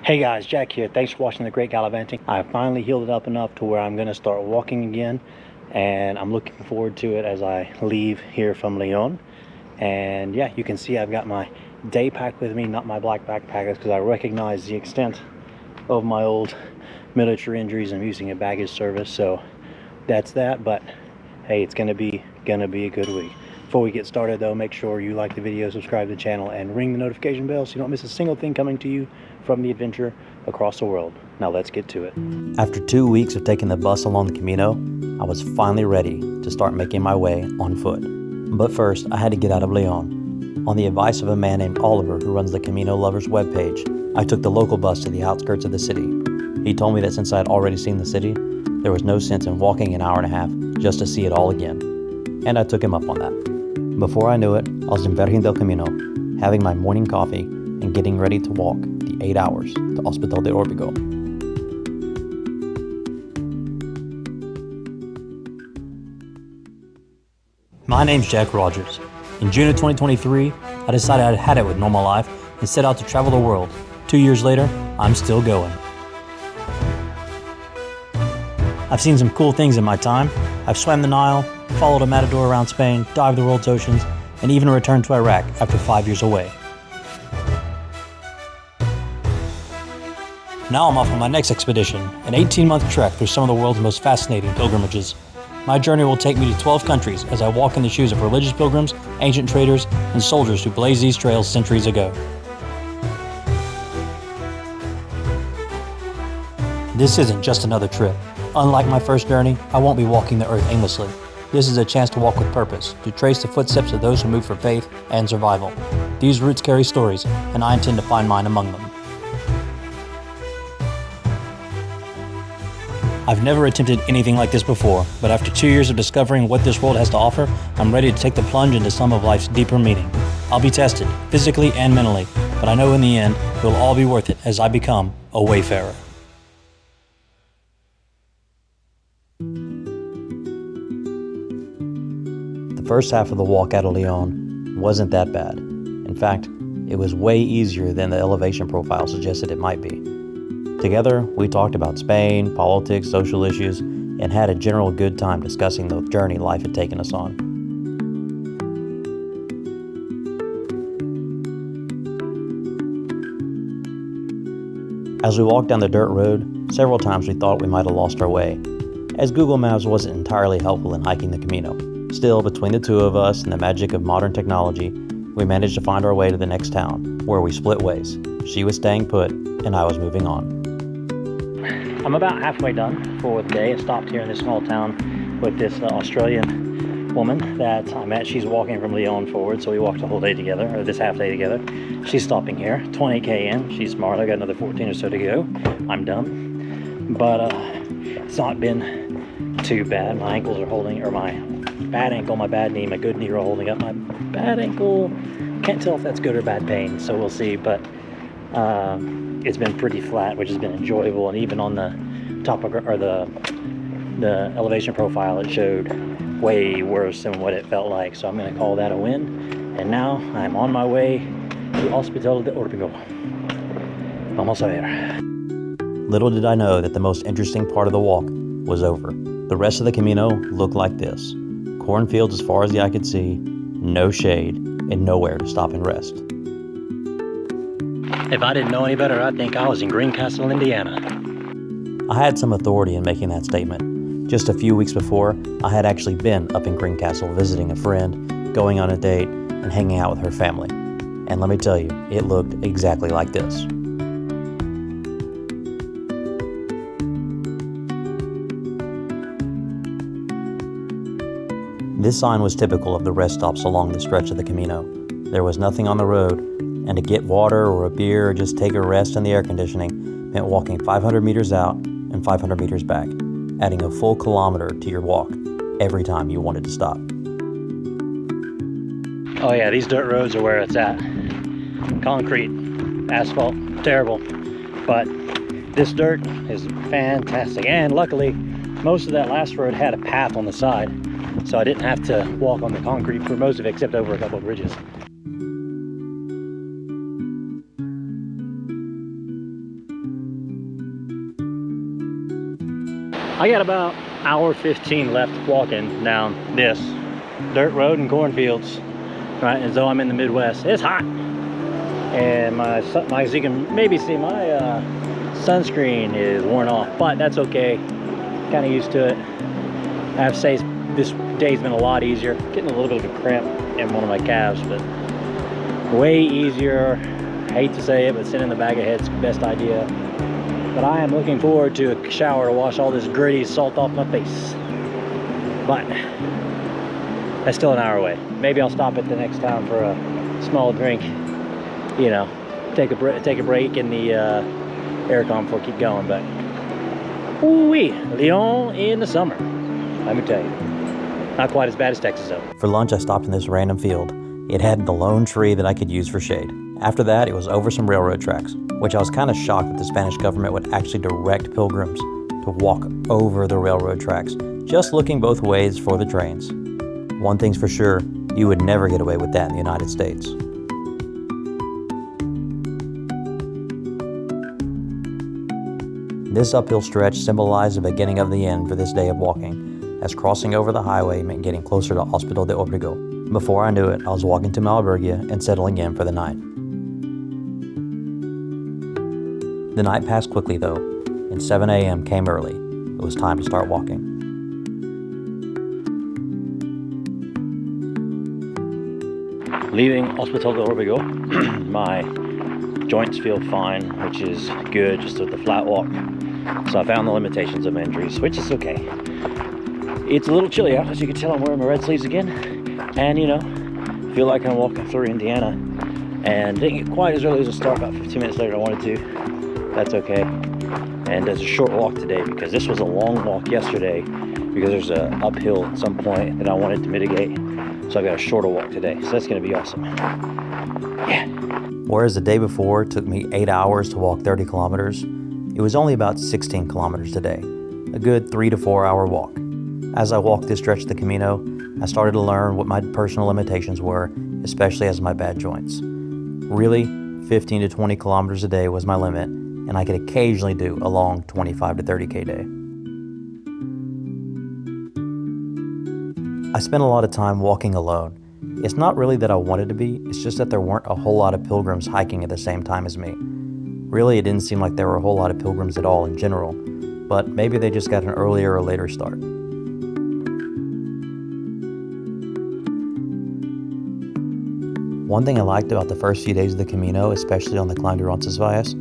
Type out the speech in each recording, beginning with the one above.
Hey guys, Jack here. Thanks for watching The Great Gallivanting. I finally healed it up enough to where I'm going to start walking again, and I'm looking forward to it as I leave here from León. And yeah, you can see I've got my day pack with me, not my black backpack, because I recognize the extent of my old military injuries. I'm using a baggage service, so that's that. But hey, it's gonna be a good week. Before we get started though, make sure you like the video, subscribe to the channel, and ring the notification bell so you don't miss a single thing coming to you from the adventure across the world. Now let's get to it. After 2 weeks of taking the bus along the Camino, I was finally ready to start making my way on foot. But first, I had to get out of León. On the advice of a man named Oliver who runs the Camino Lovers webpage, I took the local bus to the outskirts of the city. He told me that since I had already seen the city, there was no sense in walking an hour and a half just to see it all again. And I took him up on that. Before I knew it, I was in Virgen del Camino, having my morning coffee and getting ready to walk the 8 hours to Hospital de Órbigo. My name's Jack Rogers. In June of 2023, I decided I'd had it with normal life and set out to travel the world. 2 years later, I'm still going. I've seen some cool things in my time. I've swam the Nile, followed a matador around Spain, dived the world's oceans, and even returned to Iraq after 5 years away. Now I'm off on my next expedition, an 18-month trek through some of the world's most fascinating pilgrimages. My journey will take me to 12 countries as I walk in the shoes of religious pilgrims, ancient traders, and soldiers who blazed these trails centuries ago. This isn't just another trip. Unlike my first journey, I won't be walking the earth aimlessly. This is a chance to walk with purpose, to trace the footsteps of those who move for faith and survival. These routes carry stories, and I intend to find mine among them. I've never attempted anything like this before, but after 2 years of discovering what this world has to offer, I'm ready to take the plunge into some of life's deeper meaning. I'll be tested, physically and mentally, but I know in the end, it will all be worth it as I become a wayfarer. The first half of the walk out of León wasn't that bad. In fact, it was way easier than the elevation profile suggested it might be. Together, we talked about Spain, politics, social issues, and had a general good time discussing the journey life had taken us on. As we walked down the dirt road, several times we thought we might have lost our way, as Google Maps wasn't entirely helpful in hiking the Camino. Still, between the two of us and the magic of modern technology, we managed to find our way to the next town, where we split ways. She was staying put, and I was moving on. I'm about halfway done for the day. I stopped here in this small town with this Australian woman that I met. She's walking from León forward, so we walked the whole day together, or this half day together. She's stopping here, 20k in. She's smart. I got another 14 or so to go. I'm done. But it's not been too bad. My ankles are holding, or my bad ankle, my bad knee, my good knee are holding up. My bad ankle, can't tell if that's good or bad pain, so we'll see. But it's been pretty flat, which has been enjoyable. And even on the the elevation profile, it showed way worse than what it felt like. So I'm going to call that a win. And now I'm on my way to Hospital de Órbigo. Vamos a ver. Little did I know that the most interesting part of the walk was over. The rest of the Camino looked like this. Cornfields as far as the eye could see, no shade, and nowhere to stop and rest. If I didn't know any better, I'd think I was in Greencastle, Indiana. I had some authority in making that statement. Just a few weeks before, I had actually been up in Greencastle visiting a friend, going on a date, and hanging out with her family. And let me tell you, it looked exactly like this. This sign was typical of the rest stops along the stretch of the Camino. There was nothing on the road, and to get water or a beer or just take a rest in the air conditioning meant walking 500 meters out and 500 meters back, adding a full kilometer to your walk every time you wanted to stop. Oh yeah, these dirt roads are where it's at. Concrete, asphalt, terrible. But this dirt is fantastic. And luckily, most of that last road had a path on the side, so I didn't have to walk on the concrete for most of it, except over a couple of bridges. I got about hour 15 left walking down this dirt road and cornfields, right? As though I'm in the Midwest. It's hot, and as you can maybe see, my sunscreen is worn off, but that's okay. Kind of used to it. I have to say this day's been a lot easier. Getting a little bit of a cramp in one of my calves, but way easier. I hate to say it, but sitting in the bag of head's the best idea. But I am looking forward to a shower to wash all this gritty salt off my face. But that's still an hour away. Maybe I'll stop at the next town for a small drink. You know, take a break in the aircon before I keep going. But ooh-wee, León in the summer. Let me tell you, not quite as bad as Texas though. For lunch, I stopped in this random field. It had the lone tree that I could use for shade. After that, it was over some railroad tracks, which I was kind of shocked that the Spanish government would actually direct pilgrims to walk over the railroad tracks, just looking both ways for the trains. One thing's for sure, you would never get away with that in the United States. This uphill stretch symbolized the beginning of the end for this day of walking, as crossing over the highway meant getting closer to Hospital de Obregón. Before I knew it, I was walking to my albergue and settling in for the night. The night passed quickly though, and 7 a.m. came early. It was time to start walking. Leaving Hospital de Obregón, my joints feel fine, which is good, just with the flat walk. So I found the limitations of injuries, which is okay. It's a little chilly out, as you can tell I'm wearing my red sleeves again. And you know, feel like I'm walking through Indiana. And didn't get quite as early as a start, about 15 minutes later than I wanted to. That's okay. And it's a short walk today because this was a long walk yesterday because there's a uphill at some point that I wanted to mitigate. So I've got a shorter walk today. So that's gonna be awesome. Yeah. Whereas the day before it took me 8 hours to walk 30 kilometers, it was only about 16 kilometers today. A good 3 to 4 hour walk. As I walked this stretch of the Camino, I started to learn what my personal limitations were, especially as my bad joints. Really, 15 to 20 kilometers a day was my limit, and I could occasionally do a long 25 to 30K day. I spent a lot of time walking alone. It's not really that I wanted to be, it's just that there weren't a whole lot of pilgrims hiking at the same time as me. Really, it didn't seem like there were a whole lot of pilgrims at all in general, but maybe they just got an earlier or later start. One thing I liked about the first few days of the Camino, especially on the Climb de Roncesvalles,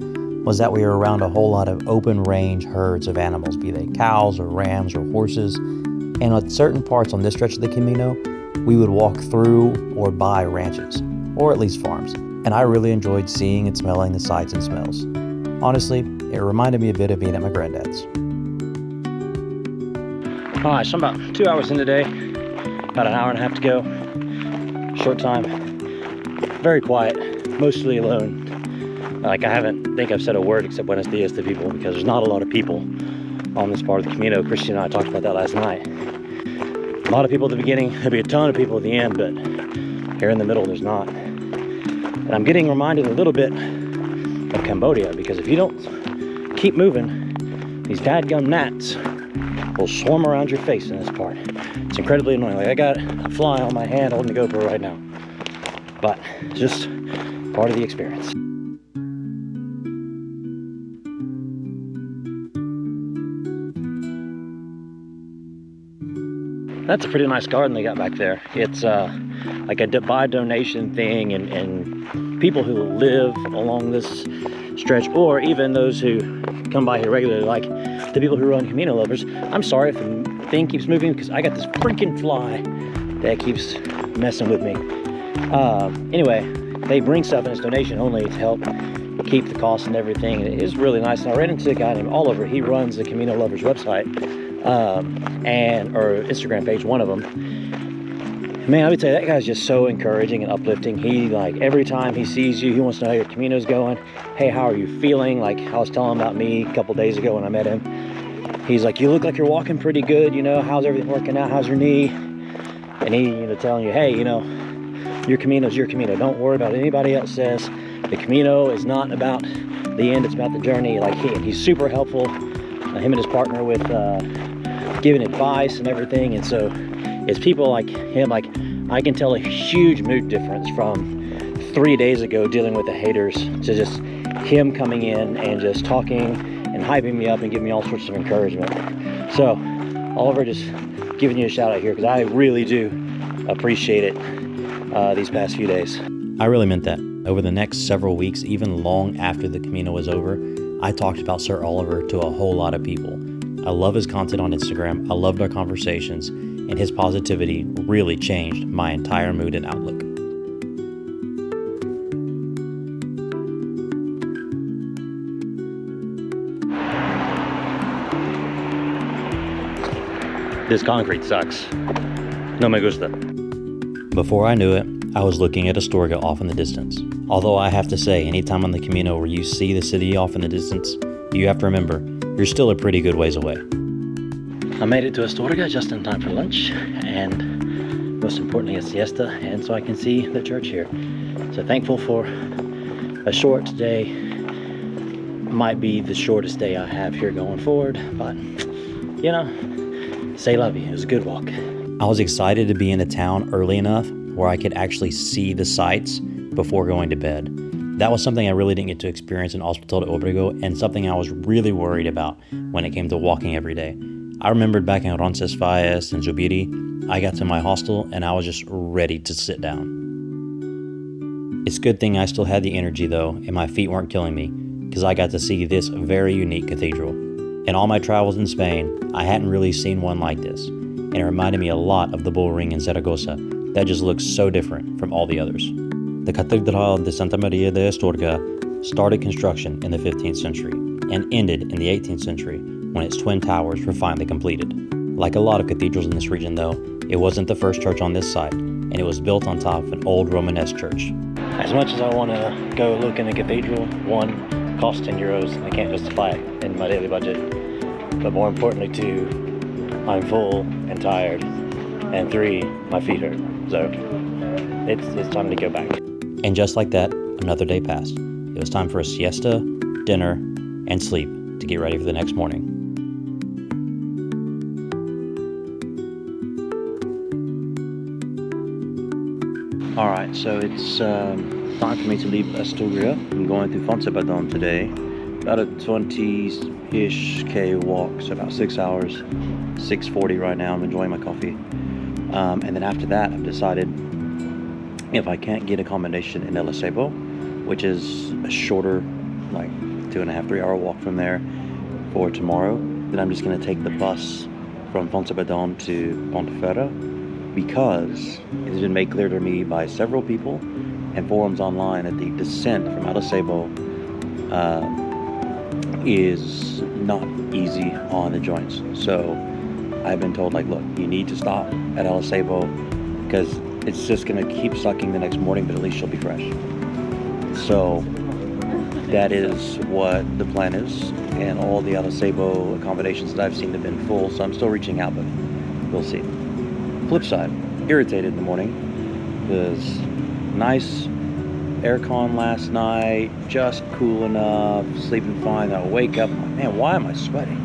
was that we were around a whole lot of open range herds of animals, be they cows or rams or horses. And at certain parts on this stretch of the Camino, we would walk through or by ranches, or at least farms. And I really enjoyed seeing and smelling the sights and smells. Honestly, it reminded me a bit of being at my granddad's. All right, so I'm about 2 hours in today, about an hour and a half to go. Short time, very quiet, mostly alone. Like I think I've said a word except buenos dias to people because there's not a lot of people on this part of the Camino. Christian and I talked about that last night. A lot of people at the beginning, there'll be a ton of people at the end, but here in the middle there's not. And I'm getting reminded a little bit of Cambodia because if you don't keep moving, these dadgum gnats will swarm around your face in this part. It's incredibly annoying. Like I got a fly on my hand holding the GoPro right now. But it's just part of the experience. That's a pretty nice garden they got back there. It's like a buy donation thing, and people who live along this stretch, or even those who come by here regularly, like the people who run Camino lovers. I'm sorry if the thing keeps moving because I got this freaking fly that keeps messing with me. Anyway, they bring stuff and it's donation only to help keep the cost and everything. It is really nice. And I ran into a guy named Oliver. He runs the Camino Lovers website or Instagram page, one of them. Man, I would say that guy's just so encouraging and uplifting. He, like, every time he sees you, he wants to know how your Camino's going. Hey, how are you feeling? Like I was telling him about me a couple days ago when I met him. He's like, you look like you're walking pretty good, you know, how's everything working out? How's your knee? And he, you know, telling you, hey, you know, your Camino's your Camino. Don't worry about what anybody else says. The Camino is not about the end, it's about the journey. Like he's super helpful. him and his partner with giving advice and everything. And so it's people like him, like I can tell a huge mood difference from 3 days ago dealing with the haters to just him coming in and just talking and hyping me up and giving me all sorts of encouragement. So Oliver, just giving you a shout out here because I really do appreciate it these past few days. I really meant that. Over the next several weeks, even long after the Camino was over, I talked about Sir Oliver to a whole lot of people. I love his content on Instagram, I loved our conversations, and his positivity really changed my entire mood and outlook. This concrete sucks. No me gusta. Before I knew it, I was looking at Astorga off in the distance. Although I have to say, anytime on the Camino where you see the city off in the distance, you have to remember, you're still a pretty good ways away. I made it to Astorga just in time for lunch, and most importantly a siesta, and so I can see the church here. So thankful for a short day. Might be the shortest day I have here going forward, but you know, say la vie. It was a good walk. I was excited to be in the town early enough where I could actually see the sights before going to bed. That was something I really didn't get to experience in Hospital de Obrego, and something I was really worried about when it came to walking every day. I remembered back in Roncesvalles and Zubiri, I got to my hostel and I was just ready to sit down. It's a good thing I still had the energy though, and my feet weren't killing me, because I got to see this very unique cathedral. In all my travels in Spain, I hadn't really seen one like this, and it reminded me a lot of the bull ring in Zaragoza that just looks so different from all the others. The Catedral de Santa Maria de Astorga started construction in the 15th century and ended in the 18th century when its twin towers were finally completed. Like a lot of cathedrals in this region though, it wasn't the first church on this site, and it was built on top of an old Romanesque church. As much as I want to go look in a cathedral, one, costs 10 euros and I can't justify it in my daily budget. But more importantly two, I'm full and tired, and 3, my feet hurt. So it's time to go back. And just like that, another day passed. It was time for a siesta, dinner, and sleep to get ready for the next morning. All right, so it's time for me to leave Astorga. I'm going through Fontebadon today. About a 20-ish K walk, so about 6 hours, 6:40 right now. I'm enjoying my coffee. And then after that, I've decided if I can't get accommodation in El Acebo, which is a shorter, like 2.5, 3 hour walk from there for tomorrow, then I'm just going to take the bus from Fontebadon to Ponteferra, because it has been made clear to me by several people and forums online that the descent from El Acebo is not easy on the joints. So I've been told, like, look, you need to stop at El Acebo because it's just going to keep sucking the next morning, but at least you'll be fresh. So that is what the plan is, and all the El Acebo accommodations that I've seen have been full, so I'm still reaching out, but we'll see. Flip side, irritated in the morning because nice aircon last night, just cool enough, sleeping fine. I wake up, I'm like, man, why am I sweating?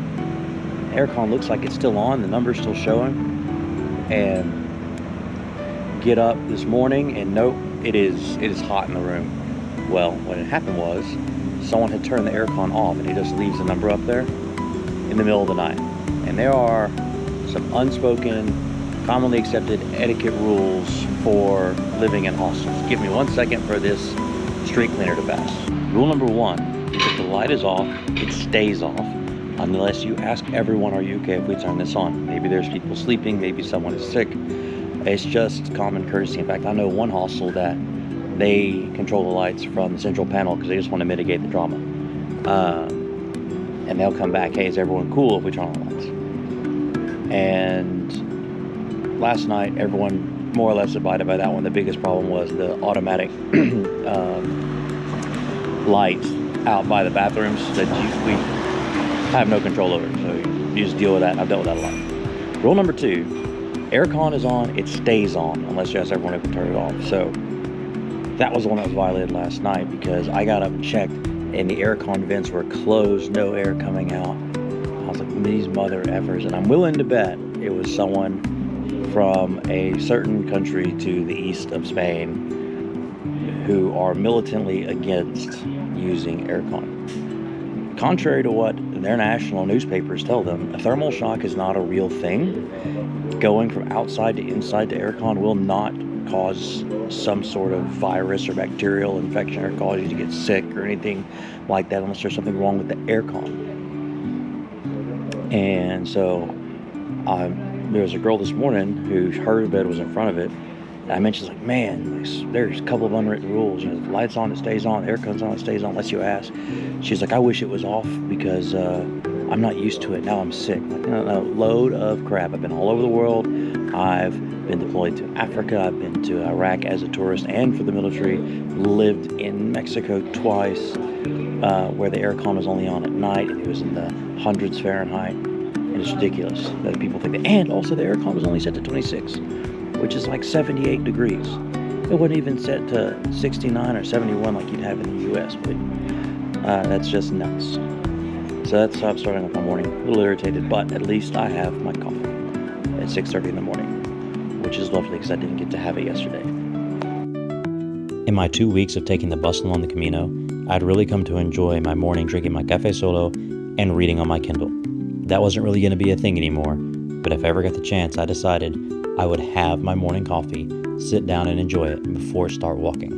Aircon looks like it's still on, the number's still showing, and get up this morning and nope, it is hot in the room. Well, what had happened was someone had turned the aircon off, and it just leaves the number up there in the middle of the night. And there are some unspoken, commonly accepted etiquette rules for living in hostels. Give me 1 second for this street cleaner to pass. Rule number 1 is if the light is off, it stays off unless you ask everyone, are you okay if we turn this on? Maybe there's people sleeping, maybe someone is sick. It's just common courtesy. In fact, I know one hostel that they control the lights from the central panel because they just want to mitigate the drama. And they'll come back, hey, is everyone cool if we turn on the lights? And last night, everyone more or less abided by that one. The biggest problem was the automatic lights out by the bathrooms that we have no control over. So you just deal with that. I've dealt with that a lot. Rule number 2, aircon is on, it stays on unless you ask everyone if to turn it off. So that was the one that was violated last night because I got up and checked and the aircon vents were closed, no air coming out. was like, these mother effers. And I'm willing to bet it was someone from a certain country to the east of Spain who are militantly against using aircon. Contrary to what their national newspapers tell them, a thermal shock is not a real thing. Going from outside to inside to aircon will not cause some sort of virus or bacterial infection or cause you to get sick or anything like that unless there's something wrong with the aircon. And so there was a girl this morning who her bed was in front of it. I mentioned, like, man, there's a couple of unwritten rules. You know, the light's on, it stays on, the aircon's on, it stays on, unless you ask. She's like, I wish it was off because I'm not used to it. Now I'm sick. Like, a load of crap. I've been all over the world. I've been deployed to Africa. I've been to Iraq as a tourist and for the military. Lived in Mexico twice, where the aircon was only on at night. It was in the hundreds Fahrenheit. And it's ridiculous that people think that. And also the aircon was only set to 26. Which is like 78 degrees. It wasn't even set to 69 or 71 like you'd have in the US, but that's just nuts. So that's how I'm starting off my morning. A little irritated, but at least I have my coffee at 6:30 in the morning, which is lovely because I didn't get to have it yesterday. In my 2 weeks of taking the bus along the Camino, I'd really come to enjoy my morning drinking my café solo and reading on my Kindle. That wasn't really going to be a thing anymore, but if I ever got the chance, I decided I would have my morning coffee, sit down and enjoy it before I start walking.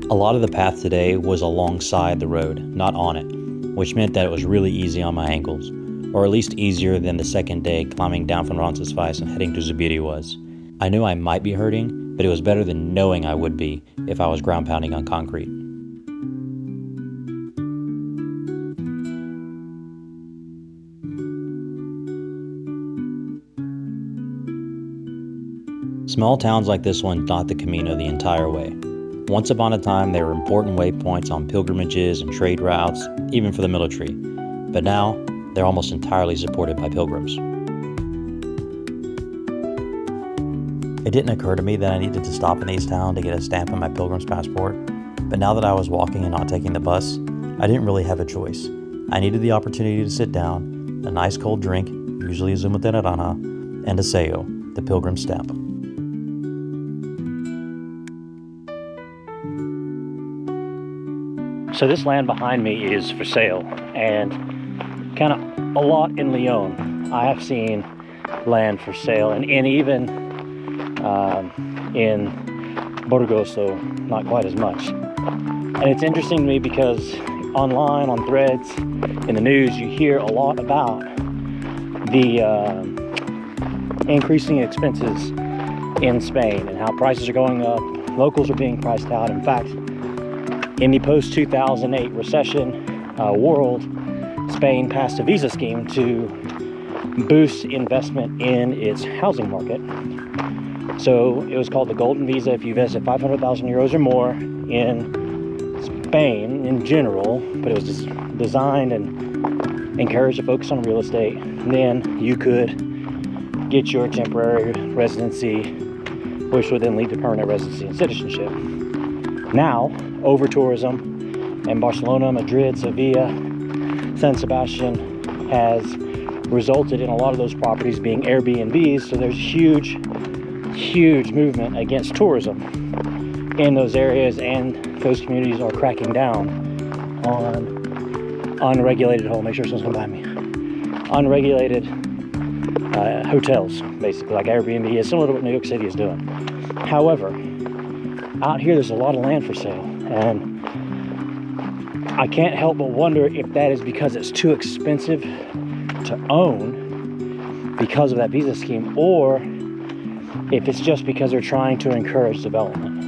A lot of the path today was alongside the road, not on it, which meant that it was really easy on my ankles, or at least easier than the second day climbing down from Roncesvalles and heading to Zubiri was. I knew I might be hurting, but it was better than knowing I would be if I was ground pounding on concrete. Small towns like this one dot the Camino the entire way. Once upon a time, they were important waypoints on pilgrimages and trade routes, even for the military. But now, they're almost entirely supported by pilgrims. It didn't occur to me that I needed to stop in East Town to get a stamp on my pilgrim's passport, but now that I was walking and not taking the bus, I didn't really have a choice. I needed the opportunity to sit down, a nice cold drink, usually a zumo de naranja, and a sello, the pilgrim stamp. So this land behind me is for sale, and kind of a lot in León. I have seen land for sale, and even in Burgos, so not quite as much. And it's interesting to me because online, on threads, in the news, you hear a lot about the increasing expenses in Spain and how prices are going up. Locals are being priced out. In fact, in the post-2008 recession world, Spain passed a visa scheme to boost investment in its housing market. So it was called the Golden Visa. If you invested 500,000 euros or more in Spain in general, but it was designed and encouraged to focus on real estate, then you could get your temporary residency, which would then lead to permanent residency and citizenship. Now, over-tourism in Barcelona, Madrid, Sevilla, San Sebastian has resulted in a lot of those properties being Airbnbs, so there's huge movement against tourism in those areas, and those communities are cracking down on unregulated make sure someone's behind me. Unregulated hotels, basically, like Airbnb is, similar to what New York City is doing. However, out here there's a lot of land for sale, and I can't help but wonder if that is because it's too expensive to own because of that visa scheme, or if it's just because they're trying to encourage development.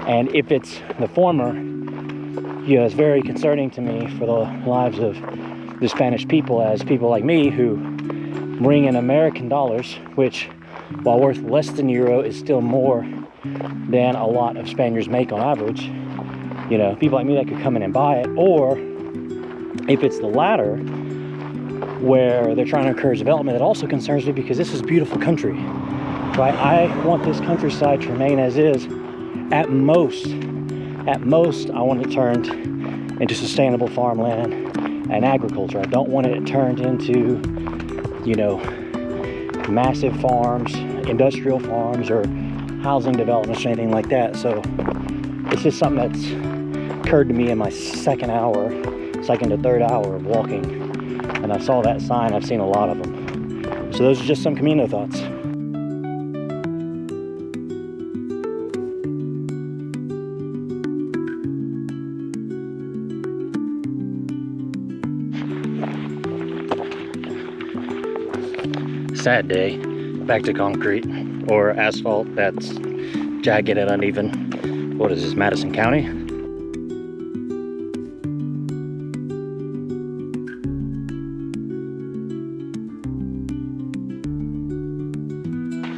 And if it's the former, it's very concerning to me for the lives of the Spanish people, as people like me who bring in American dollars, which, while worth less than euro, is still more than a lot of Spaniards make on average. People like me that could come in and buy it. Or if it's the latter, where they're trying to encourage development, it also concerns me because this is a beautiful country, right? I want this countryside to remain as is. At most, I want it turned into sustainable farmland and agriculture. I don't want it turned into, you know, massive farms, industrial farms, or housing developments or anything like that. So it's just something that's occurred to me in my second to third hour of walking. And I saw that sign. I've seen a lot of them. So those are just some Camino thoughts. Sad day. Back to concrete or asphalt that's jagged and uneven. What is this, Madison County?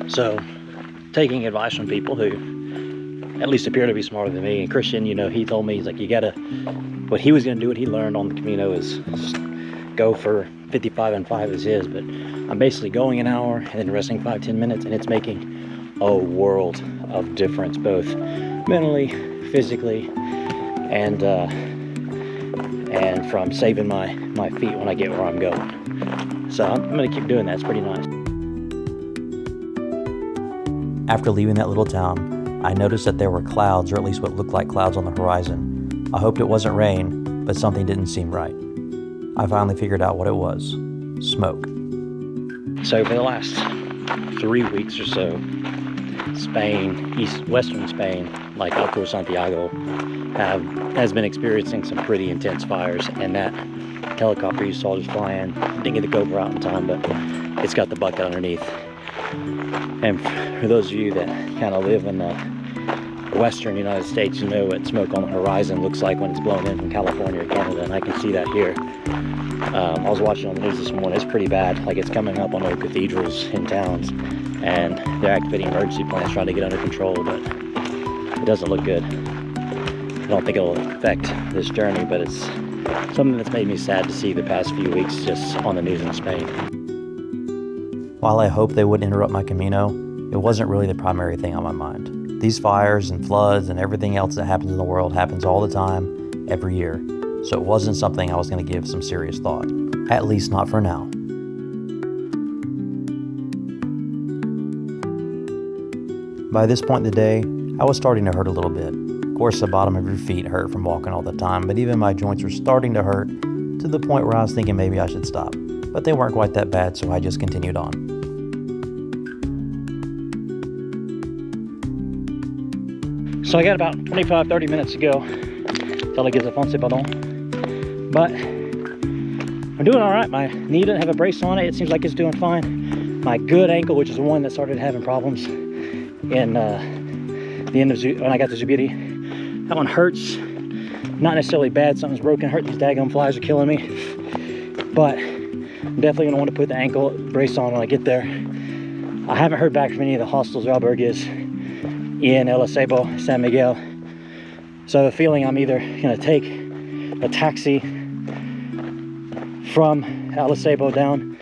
So, taking advice from people who at least appear to be smarter than me. And Christian, you know, he told me, he's like, you gotta, what he was gonna do, what he learned on the Camino is just go for 55 and 5 is his, but I'm basically going an hour and then resting 5-10 minutes, and it's making a world of difference, both mentally, physically, and from saving my feet when I get where I'm going. So I'm gonna keep doing that. It's pretty nice. After leaving that little town, I noticed that there were clouds, or at least what looked like clouds on the horizon. I hoped it wasn't rain, but something didn't seem right. I finally figured out what it was: smoke. So for the last 3 weeks or so, Spain, western Spain, like up towards Santiago, has been experiencing some pretty intense fires. And that helicopter you saw just flying, didn't get the GoPro out in time, but it's got the bucket underneath. And for those of you that kind of live in the western United States, you know what smoke on the horizon looks like when it's blown in from California or Canada, and I can see that here. I was watching on the news this morning. It's pretty bad. Like, it's coming up on old cathedrals in towns, and they're activating emergency plans trying to get under control, but it doesn't look good. I don't think it'll affect this journey, but it's something that's made me sad to see the past few weeks just on the news in Spain. While I hoped they wouldn't interrupt my Camino, it wasn't really the primary thing on my mind. These fires and floods and everything else that happens in the world happens all the time, every year. So it wasn't something I was going to give some serious thought. At least not for now. By this point in the day, I was starting to hurt a little bit. Of course, the bottom of your feet hurt from walking all the time, but even my joints were starting to hurt to the point where I was thinking maybe I should stop. But they weren't quite that bad, so I just continued on. So I got about 25-30 minutes to go till I get to Fonce. But I'm doing all right. My knee doesn't have a brace on it. It seems like it's doing fine. My good ankle, which is the one that started having problems in the end of when I got to Zubiri, that one hurts. Not necessarily bad. Something's broken. Hurt. These daggone flies are killing me. But I'm definitely gonna want to put the ankle brace on when I get there. I haven't heard back from any of the hostels or albergues in El Acebo, San Miguel. So I have a feeling I'm either gonna take a taxi from El Acebo down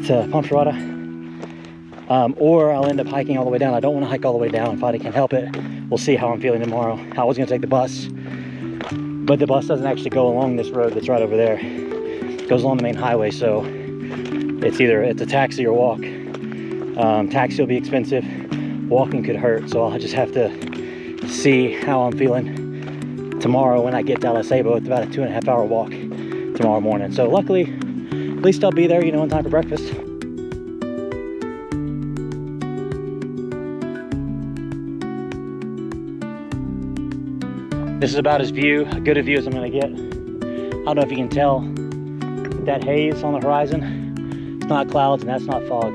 to Ponferrada, or I'll end up hiking all the way down. I don't want to hike all the way down if I can help it. We'll see how I'm feeling tomorrow. I was gonna take the bus, but the bus doesn't actually go along this road that's right over there. It goes along the main highway, so it's a taxi or walk. Taxi will be expensive. Walking could hurt, so I'll just have to see how I'm feeling tomorrow when I get to El Acebo. It's about a 2.5 hour walk tomorrow morning. So luckily, at least I'll be there, you know, in time for breakfast. This is about as good a view as I'm gonna get. I don't know if you can tell that haze on the horizon. It's not clouds and that's not fog.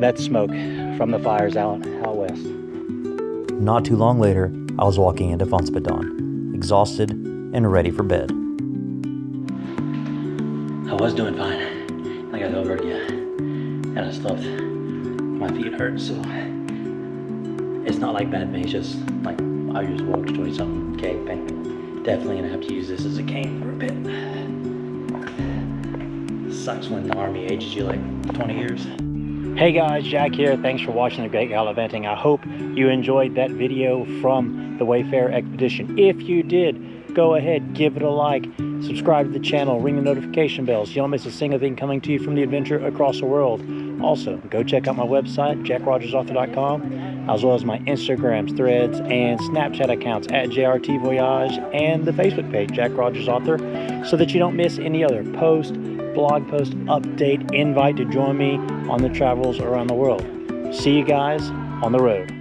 That's smoke from the fires out west. Not too long later, I was walking into Fonce, exhausted and ready for bed. I was doing fine. I got over it, yeah. And I stopped. My feet hurt, so it's not like bad pain, it's just like I just walked 20-something K pain. Definitely gonna have to use this as a cane for a bit. Sucks when the army ages you like 20 years. Hey guys, Jack here. Thanks for watching the Great Gallivanting. I hope you enjoyed that video from the Wayfarer Expedition. If you did, go ahead, give it a like, subscribe to the channel, ring the notification bells so you don't miss a single thing coming to you from the adventure across the world. Also, go check out my website, jackrogersauthor.com, as well as my Instagrams, Threads, and Snapchat accounts at JRT Voyage, and the Facebook page, Jack Rogers Author, so that you don't miss any other post, blog post, update, invite to join me on the travels around the world. See you guys on the road.